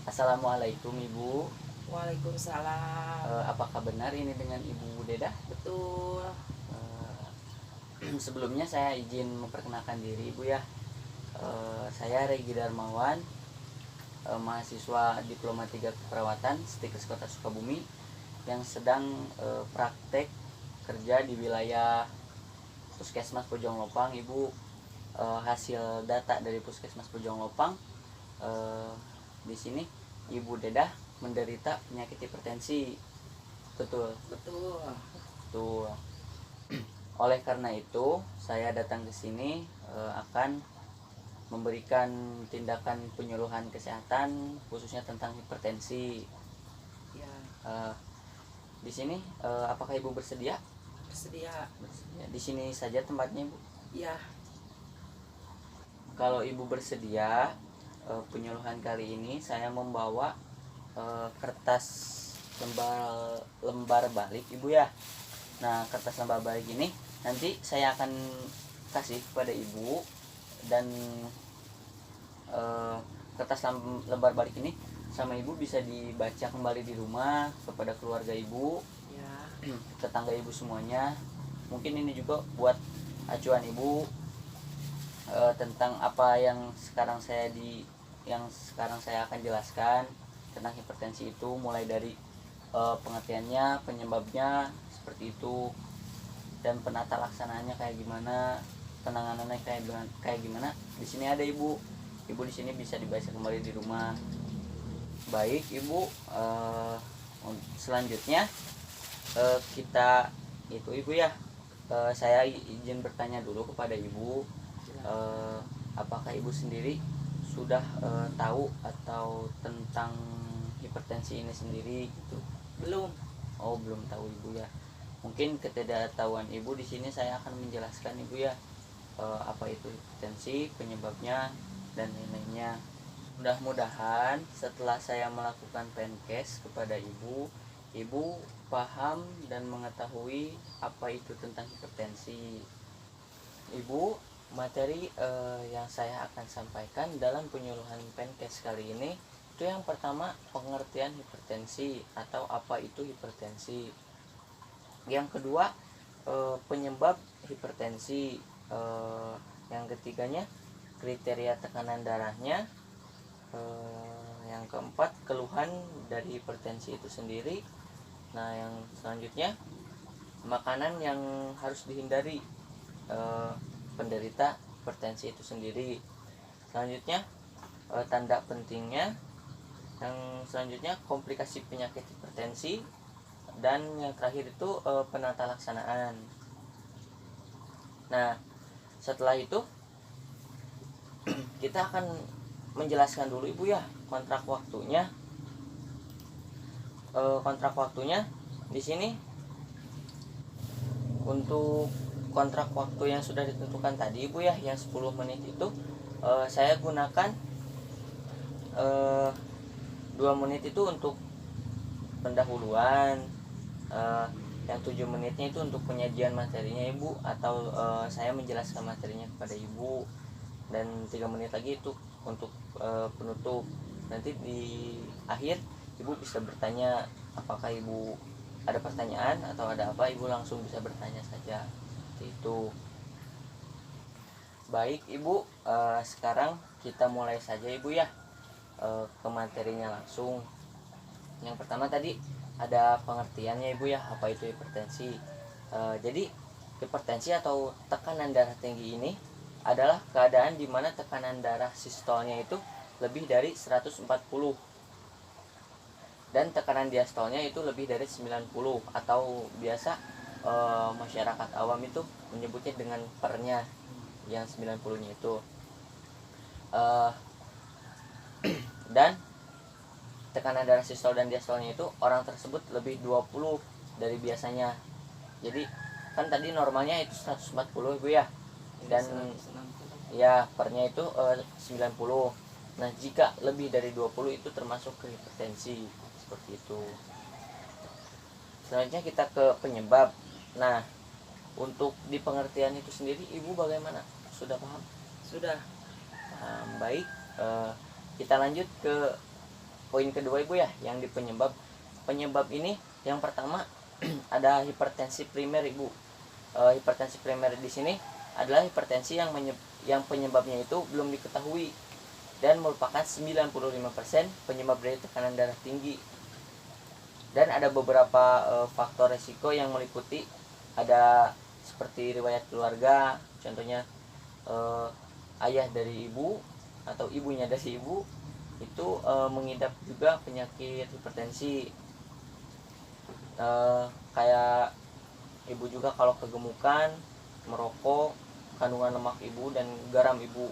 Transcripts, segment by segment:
Assalamualaikum Ibu. Waalaikumsalam. Apakah benar ini dengan Ibu Dedah? Betul. Sebelumnya saya izin memperkenalkan diri Ibu ya. Saya Regi Darmawan, mahasiswa Diploma 3 Keperawatan Stikes Kota Sukabumi yang sedang praktek kerja di wilayah Puskesmas Pojong Lopang. Ibu, hasil data dari Puskesmas Pojong Lopang, di sini Ibu Dedah menderita penyakit hipertensi. Betul. Betul. Betul. Oleh karena itu, saya datang ke sini akan memberikan tindakan penyuluhan kesehatan khususnya tentang hipertensi. Ya, Eh, di sini apakah Ibu bersedia? bersedia. Bersedia. Di sini saja tempatnya, Ibu. Ya, Kalau Ibu bersedia, penyuluhan kali ini saya membawa kertas lembar balik Ibu ya. Nah, kertas lembar balik ini nanti saya akan kasih kepada Ibu, dan kertas lembar balik ini sama Ibu bisa dibaca kembali di rumah kepada keluarga Ibu, ya, tetangga Ibu semuanya. Mungkin ini juga buat acuan Ibu tentang apa yang sekarang saya akan jelaskan tentang hipertensi itu, mulai dari pengertiannya, penyebabnya seperti itu, dan penata laksanaannya kayak gimana, penanganannya kayak gimana. Di sini ada Ibu. Ibu di sini bisa dibaca kembali di rumah. Baik Ibu, selanjutnya kita itu Ibu ya. Saya izin bertanya dulu kepada Ibu, apakah Ibu sendiri sudah tahu atau tentang hipertensi ini sendiri gitu? belum. Oh, belum tahu Ibu ya. Mungkin ketidaktahuan Ibu di sini saya akan menjelaskan Ibu ya, apa itu hipertensi, penyebabnya, dan lain-lainnya. Mudah-mudahan setelah saya melakukan penkes kepada Ibu, Ibu paham dan mengetahui apa itu tentang hipertensi. Ibu, materi yang saya akan sampaikan dalam penyuluhan penkes kali ini itu yang pertama, pengertian hipertensi atau apa itu hipertensi. Yang kedua, penyebab hipertensi. Yang ketiganya, kriteria tekanan darahnya. Yang keempat, keluhan dari hipertensi itu sendiri. Nah, yang selanjutnya, makanan yang harus dihindari penderita hipertensi itu sendiri. Selanjutnya, tanda pentingnya. Yang selanjutnya, komplikasi penyakit hipertensi. Dan yang terakhir itu penata laksanaan. Nah, setelah itu kita akan menjelaskan dulu Ibu ya kontrak waktunya. Kontrak waktunya di sini untuk kontrak waktu yang sudah ditentukan tadi Ibu ya, yang 10 menit itu saya gunakan 2 menit itu untuk pendahuluan, yang 7 menitnya itu untuk penyajian materinya Ibu, atau saya menjelaskan materinya kepada Ibu, dan 3 menit lagi itu untuk penutup. Nanti di akhir Ibu bisa bertanya, apakah Ibu ada pertanyaan atau ada apa, Ibu langsung bisa bertanya saja seperti itu. Baik Ibu, sekarang kita mulai saja Ibu ya, ke materinya langsung. Yang pertama tadi ada pengertiannya Ibu ya, apa itu hipertensi. Jadi hipertensi atau tekanan darah tinggi ini adalah keadaan di mana tekanan darah sistolnya itu lebih dari 140 dan tekanan diastolnya itu lebih dari 90, atau biasa masyarakat awam itu menyebutnya dengan pernya yang 90-nya itu. Dan tekanan darah sistol dan diastolnya itu orang tersebut lebih 20 dari biasanya. Jadi kan tadi normalnya itu 140 Ibu ya, dan 160. ya pernya itu 90. Nah, jika lebih dari 20 itu termasuk ke hipertensi seperti itu. Selanjutnya kita ke penyebab. Nah, untuk di pengertian itu sendiri Ibu bagaimana? Sudah paham? Sudah. Baik, kita lanjut ke poin kedua ibu ya, yang di penyebab ini yang pertama ada hipertensi primer ibu. Hipertensi primer di sini adalah hipertensi yang penyebabnya itu belum diketahui dan merupakan 95% penyebab dari tekanan darah tinggi. Dan ada beberapa faktor resiko yang meliputi, ada seperti riwayat keluarga, contohnya ayah dari ibu atau ibunya dari ibu itu mengidap juga penyakit hipertensi. Kayak ibu juga kalau kegemukan, merokok, kandungan lemak ibu dan garam ibu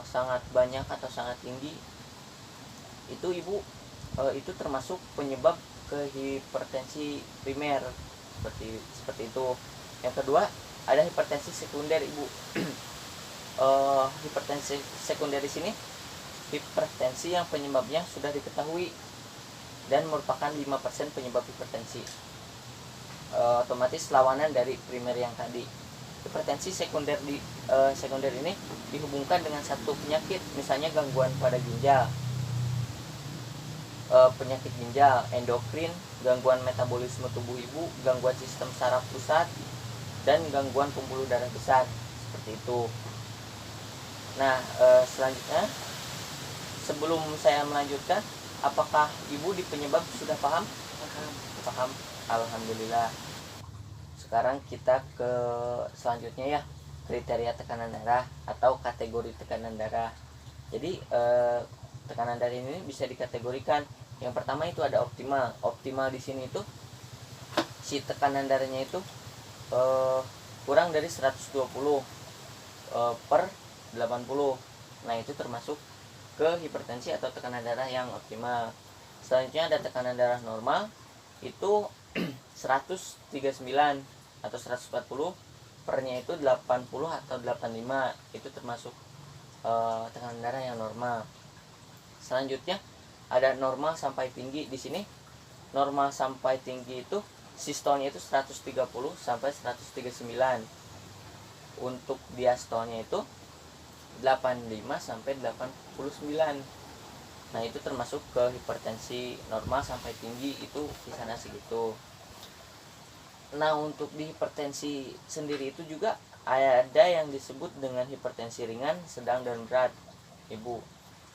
sangat banyak atau sangat tinggi, itu ibu itu termasuk penyebab ke hipertensi primer, seperti itu. Yang kedua ada hipertensi sekunder ibu. Hipertensi sekunder di sini hipertensi yang penyebabnya sudah diketahui dan merupakan 5% penyebab hipertensi. Otomatis lawanan dari primer yang tadi. Hipertensi sekunder sekunder ini dihubungkan dengan satu penyakit, misalnya gangguan pada ginjal, penyakit ginjal, endokrin, gangguan metabolisme tubuh ibu, gangguan sistem saraf pusat, dan gangguan pembuluh darah besar, seperti itu. Nah, selanjutnya sebelum saya melanjutkan, apakah ibu di penyebab sudah paham? Paham. Alhamdulillah. Sekarang kita ke selanjutnya ya, kriteria tekanan darah atau kategori tekanan darah. Jadi tekanan darah ini bisa dikategorikan. Yang pertama itu ada optimal. Optimal di sini itu si tekanan darahnya itu kurang dari 120 per 80. Nah, itu termasuk ke hipertensi atau tekanan darah yang optimal. Selanjutnya ada tekanan darah normal, itu 139 atau 140, pernya itu 80 atau 85, itu termasuk tekanan darah yang normal. Selanjutnya ada normal sampai tinggi. Di sini normal sampai tinggi itu sistolnya itu 130 sampai 139. Untuk diastolnya itu 85 sampai 89. Nah, itu termasuk ke hipertensi normal sampai tinggi, itu di sana segitu. Nah, untuk di hipertensi sendiri itu juga ada yang disebut dengan hipertensi ringan, sedang, dan berat, ibu.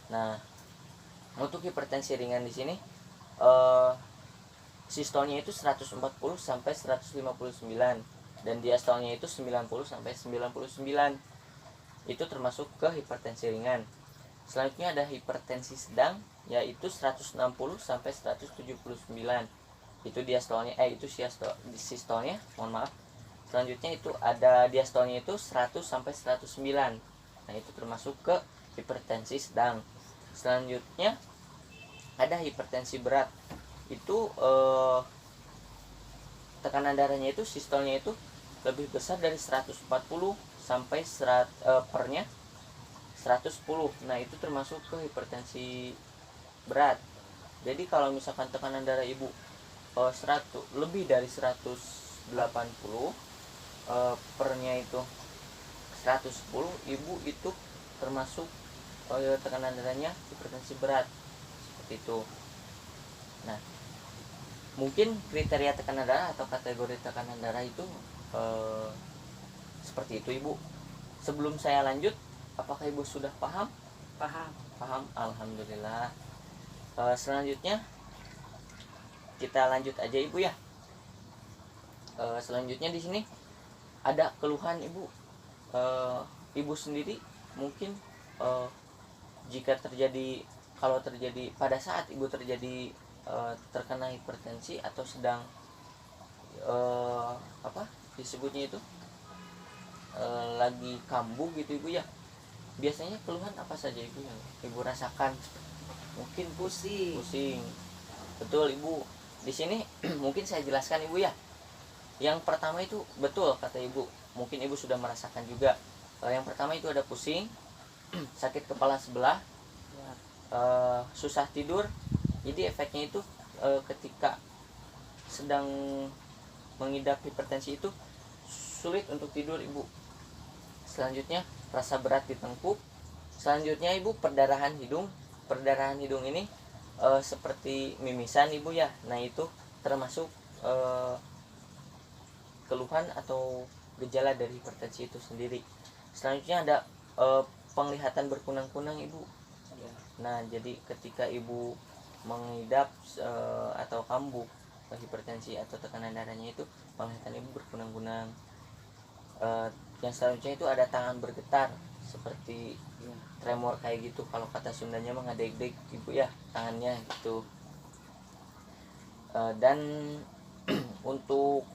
Nah, untuk hipertensi ringan di sini sistolnya itu 140 sampai 159 dan diastolnya itu 90 sampai 99. Itu termasuk ke hipertensi ringan. Selanjutnya ada hipertensi sedang, yaitu 160 sampai 179. Itu diastolnya itu sistolnya, mohon maaf. Selanjutnya itu ada diastolnya itu 100 sampai 109. Nah, itu termasuk ke hipertensi sedang. Selanjutnya ada hipertensi berat. Itu tekanan darahnya itu sistolnya itu lebih besar dari 140 sampai pernya 110. Nah, itu termasuk ke hipertensi berat. Jadi kalau misalkan tekanan darah ibu 100 lebih dari 180, pernya itu 110, ibu itu termasuk tekanan darahnya hipertensi berat, seperti itu. Nah, mungkin kriteria tekanan darah atau kategori tekanan darah itu seperti itu ibu. Sebelum saya lanjut, apakah ibu sudah paham? Paham, alhamdulillah. Selanjutnya kita lanjut aja ibu ya. Selanjutnya di sini ada keluhan ibu. Ibu sendiri mungkin jika terjadi, kalau terjadi pada saat ibu terjadi terkena hipertensi atau sedang disebutnya itu lagi kambuh gitu ibu ya, biasanya keluhan apa saja ibu yang ibu rasakan? Mungkin pusing. Betul ibu. Di sini mungkin saya jelaskan ibu ya. Yang pertama itu betul kata ibu, mungkin ibu sudah merasakan juga. Yang pertama itu ada pusing, sakit kepala sebelah, susah tidur. Jadi efeknya itu ketika sedang mengidap hipertensi itu sulit untuk tidur ibu. Selanjutnya rasa berat di tengkuk. Selanjutnya ibu perdarahan hidung. Perdarahan hidung ini seperti mimisan ibu ya. Nah itu termasuk keluhan atau gejala dari hipertensi itu sendiri. Selanjutnya ada penglihatan berkunang-kunang ibu. Ya. Nah jadi ketika ibu mengidap atau kambuh hipertensi atau tekanan darahnya itu, penglihatan ibu berkunang-kunang. Yang selanjutnya itu ada tangan bergetar seperti Ya. tremor kayak gitu, kalau kata Sundanya mah ngadeg-deg ibu ya tangannya gitu. Dan untuk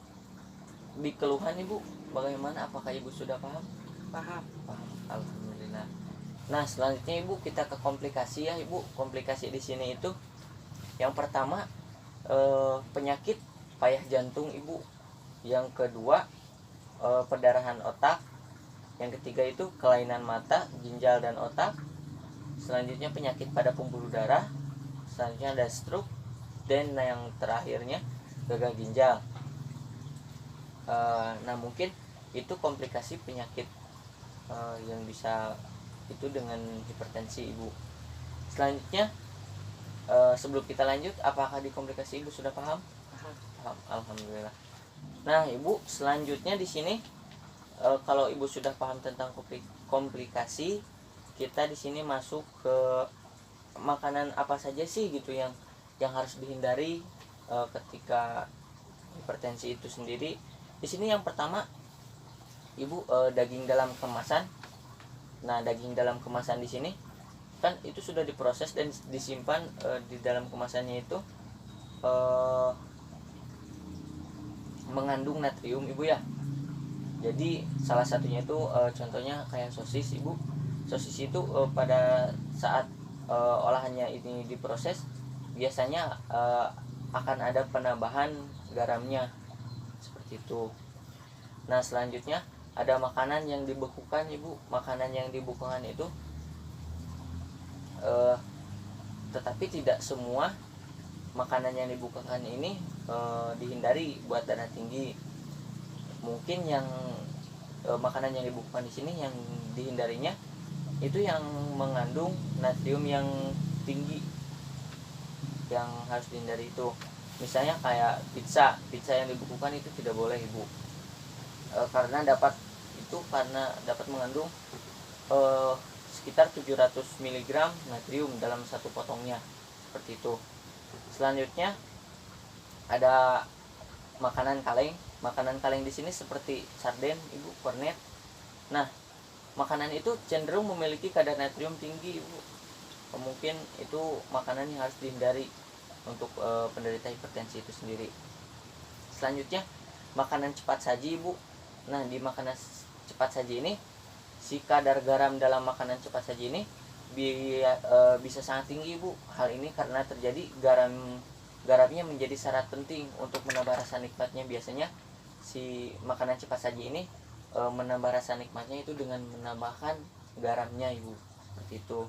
di keluhan ibu bagaimana, apakah ibu sudah paham? Paham. Paham, alhamdulillah. Nah selanjutnya ibu kita ke komplikasi ya ibu. Komplikasi di sini itu yang pertama penyakit payah jantung ibu, yang kedua perdarahan otak, yang ketiga itu kelainan mata, ginjal dan otak, selanjutnya penyakit pada pembuluh darah, selanjutnya ada stroke, dan yang terakhirnya gagal ginjal. Nah mungkin itu komplikasi penyakit yang bisa itu dengan hipertensi ibu. Selanjutnya sebelum kita lanjut, apakah di komplikasi ibu sudah paham? Paham. Paham, alhamdulillah. Nah ibu, selanjutnya di sini kalau ibu sudah paham tentang komplikasi, kita di sini masuk ke makanan apa saja sih gitu yang harus dihindari ketika hipertensi itu sendiri. Di sini yang pertama ibu daging dalam kemasan. Nah daging dalam kemasan di sini kan itu sudah diproses dan disimpan di dalam kemasannya itu mengandung natrium ibu ya. Jadi salah satunya itu contohnya kayak sosis ibu. Sosis itu pada saat olahannya ini diproses biasanya akan ada penambahan garamnya seperti itu. Nah selanjutnya ada makanan yang dibekukan ibu. Makanan yang dibekukan itu tetapi tidak semua makanan yang dibekukan ini dihindari buat darah tinggi. Mungkin yang makanan yang dibekukan di sini yang dihindarinya itu yang mengandung natrium yang tinggi, yang harus dihindari itu. Misalnya kayak pizza yang dibekukan itu tidak boleh ibu, karena dapat mengandung sekitar 700 mg natrium dalam satu potongnya seperti itu. Selanjutnya ada makanan kaleng. Makanan kaleng di sini seperti sarden ibu, kornet. Nah makanan itu cenderung memiliki kadar natrium tinggi ibu. Mungkin itu makanan yang harus dihindari untuk penderita hipertensi itu sendiri. Selanjutnya makanan cepat saji ibu. Nah di makanan cepat saji ini, si kadar garam dalam makanan cepat saji ini bisa sangat tinggi ibu. Hal ini karena terjadi garamnya menjadi syarat penting untuk menambah rasa nikmatnya. Biasanya si makanan cepat saji ini menambah rasa nikmatnya itu dengan menambahkan garamnya ibu, seperti itu.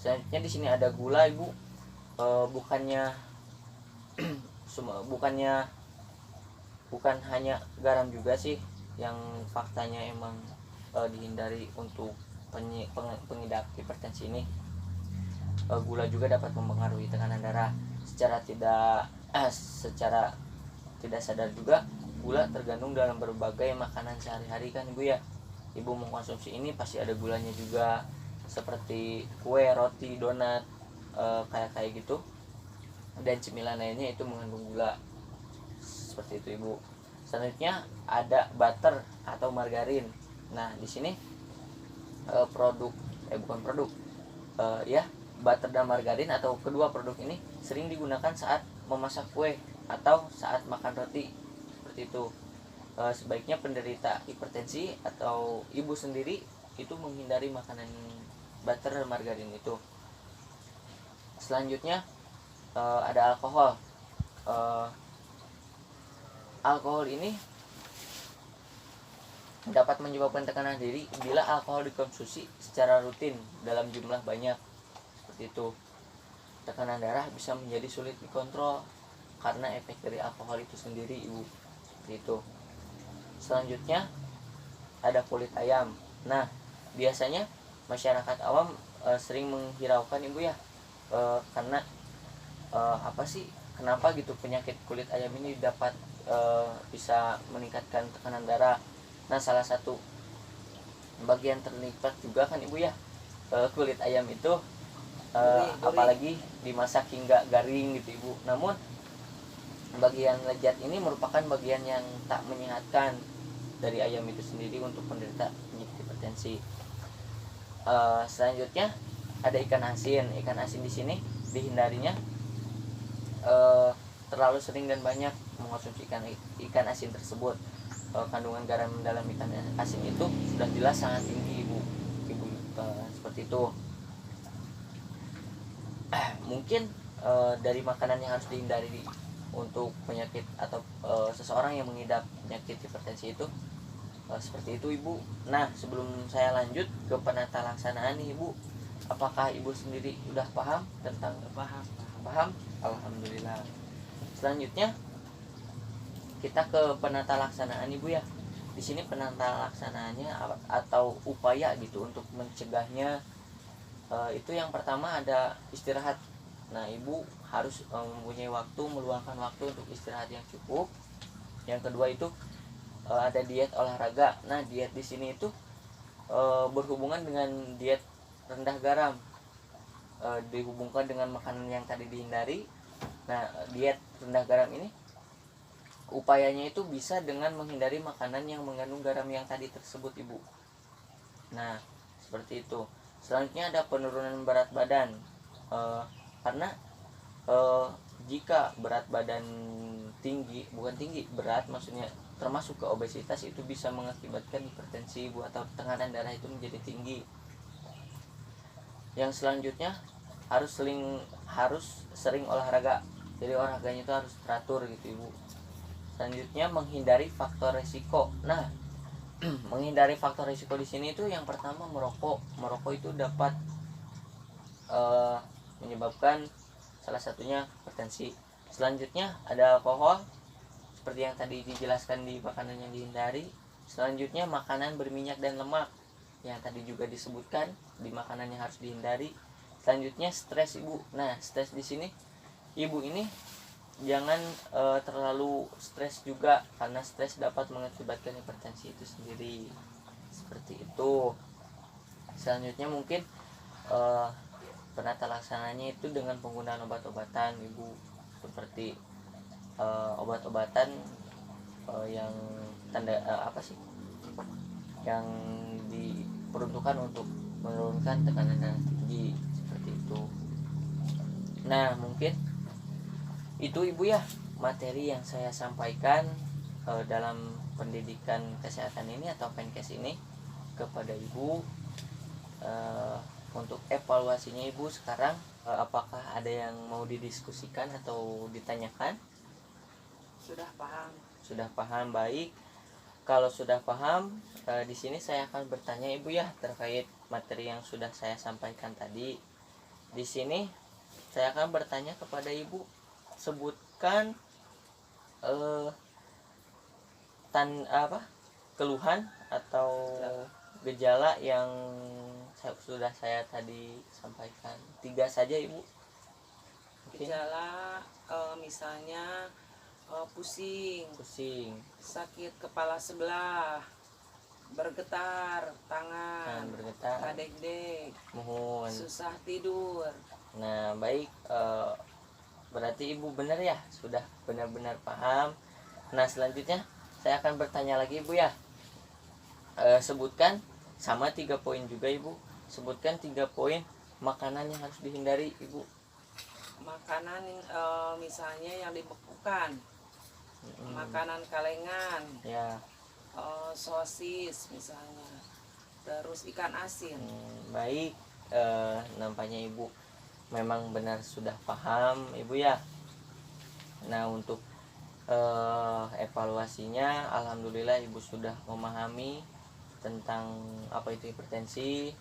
Selanjutnya di sini ada gula ibu. Bukan hanya garam juga sih yang faktanya emang dihindari untuk pengidap hipertensi ini. Gula juga dapat mempengaruhi tekanan darah secara tidak sadar juga. Gula tergandung dalam berbagai makanan sehari-hari kan ibu ya. Ibu mengkonsumsi ini pasti ada gulanya juga, seperti kue, roti, donat, kayak gitu. Dan cemilan lainnya itu mengandung gula seperti itu ibu. Selanjutnya ada butter atau margarin. Nah di sini butter dan margarin atau kedua produk ini sering digunakan saat memasak kue atau saat makan roti seperti itu. Sebaiknya penderita hipertensi atau ibu sendiri itu menghindari makanan butter dan margarin itu. Selanjutnya ada alkohol. Alkohol ini dapat menyebabkan tekanan diri bila alkohol dikonsumsi secara rutin dalam jumlah banyak seperti itu. Tekanan darah bisa menjadi sulit dikontrol karena efek dari alkohol itu sendiri ibu, seperti itu. Selanjutnya ada kulit ayam. Nah biasanya masyarakat awam sering menghiraukan ibu ya Karena apa sih, kenapa gitu penyakit kulit ayam ini dapat bisa meningkatkan tekanan darah. Nah, salah satu bagian terlibat juga kan ibu ya, kulit ayam itu Gurih. apalagi dimasak hingga garing gitu ibu. Namun bagian lezat ini merupakan bagian yang tak menyehatkan dari ayam itu sendiri untuk penderita penyakit hipertensi. Selanjutnya ada ikan asin. Ikan asin di sini dihindarinya terlalu sering dan banyak mengonsumsi ikan asin tersebut. Kandungan garam dalam ikan asin itu sudah jelas sangat tinggi ibu, seperti itu. Mungkin dari makanan yang harus dihindari untuk penyakit atau seseorang yang mengidap penyakit hipertensi itu seperti itu ibu. Nah, sebelum saya lanjut ke penata laksanaan nih ibu, apakah ibu sendiri sudah paham tentang paham? Alhamdulillah. Selanjutnya kita ke penata laksanaan ibu ya. Di sini penata laksanaannya atau upaya gitu untuk mencegahnya, itu yang pertama ada istirahat. Nah, ibu harus mempunyai waktu, meluangkan waktu untuk istirahat yang cukup. Yang kedua itu ada diet olahraga. Nah, diet di sini itu berhubungan dengan diet rendah garam, dihubungkan dengan makanan yang tadi dihindari. Nah, diet rendah garam ini upayanya itu bisa dengan menghindari makanan yang mengandung garam yang tadi tersebut ibu. Nah, seperti itu. Selanjutnya ada penurunan berat badan, karena jika berat badan tinggi, bukan tinggi, berat maksudnya termasuk ke obesitas, itu bisa mengakibatkan hipertensi ibu atau tekanan darah itu menjadi tinggi. Yang selanjutnya harus sering olahraga. Jadi olahraganya itu harus teratur gitu ibu. Selanjutnya menghindari faktor resiko. Nah, menghindari faktor resiko di sini itu yang pertama merokok. Merokok itu dapat menyebabkan salah satunya hipertensi. Selanjutnya ada alkohol, seperti yang tadi dijelaskan di makanan yang dihindari. Selanjutnya makanan berminyak dan lemak, yang tadi juga disebutkan di makanan yang harus dihindari. Selanjutnya stres ibu. Nah, stres di sini ibu ini jangan terlalu stres juga, karena stres dapat mengakibatkan hipertensi itu sendiri. Seperti itu. Selanjutnya mungkin penata laksananya itu dengan penggunaan obat-obatan ibu, seperti obat-obatan yang yang diperuntukkan untuk menurunkan tekanan darah tinggi, seperti itu. Nah, mungkin itu ibu ya materi yang saya sampaikan dalam pendidikan kesehatan ini atau PENKES ini kepada ibu. Untuk evaluasinya ibu sekarang, apakah ada yang mau didiskusikan atau ditanyakan? Sudah paham, baik. Kalau sudah paham, di sini saya akan bertanya ibu ya terkait materi yang sudah saya sampaikan tadi. Di sini saya akan bertanya kepada ibu, sebutkan keluhan atau gejala yang sudah saya tadi sampaikan. 3 saja ibu. Gejala misalnya pusing, sakit kepala sebelah, bergetar tangan, kadek-dek, mohon, susah tidur. Nah, baik, berarti ibu benar ya, sudah benar-benar paham. Nah, selanjutnya saya akan bertanya lagi ibu ya. Sebutkan sama 3 poin juga ibu. Sebutkan 3 poin makanan yang harus dihindari ibu. Makanan misalnya yang dibekukan, makanan kalengan, ya, sosis misalnya, terus ikan asin. Baik, nampaknya ibu memang benar sudah paham ibu ya. Nah, untuk evaluasinya alhamdulillah ibu sudah memahami tentang apa itu hipertensi,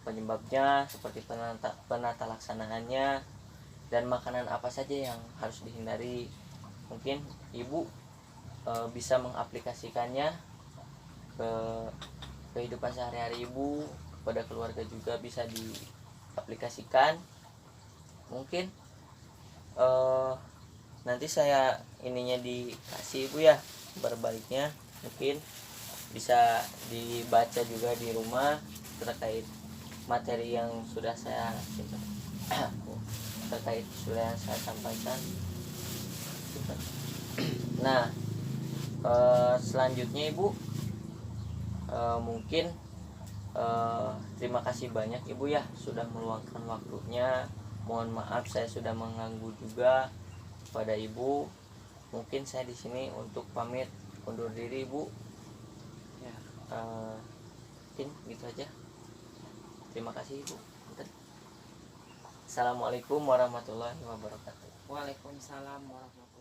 penyebabnya, seperti penata laksanaannya, dan makanan apa saja yang harus dihindari. Mungkin ibu bisa mengaplikasikannya ke kehidupan sehari-hari ibu, kepada keluarga juga bisa diaplikasikan. Mungkin nanti saya ininya dikasih ibu ya, berbaliknya mungkin bisa dibaca juga di rumah terkait materi yang sudah saya terkait sudah saya sampaikan. Nah, selanjutnya ibu, mungkin terima kasih banyak ibu ya sudah meluangkan waktunya. Mohon maaf saya sudah mengganggu juga pada ibu. Mungkin saya di sini untuk pamit undur diri ibu. Ya. Mungkin gitu aja. Terima kasih ibu. Assalamualaikum warahmatullahi wabarakatuh. Waalaikumsalam warahmatullahi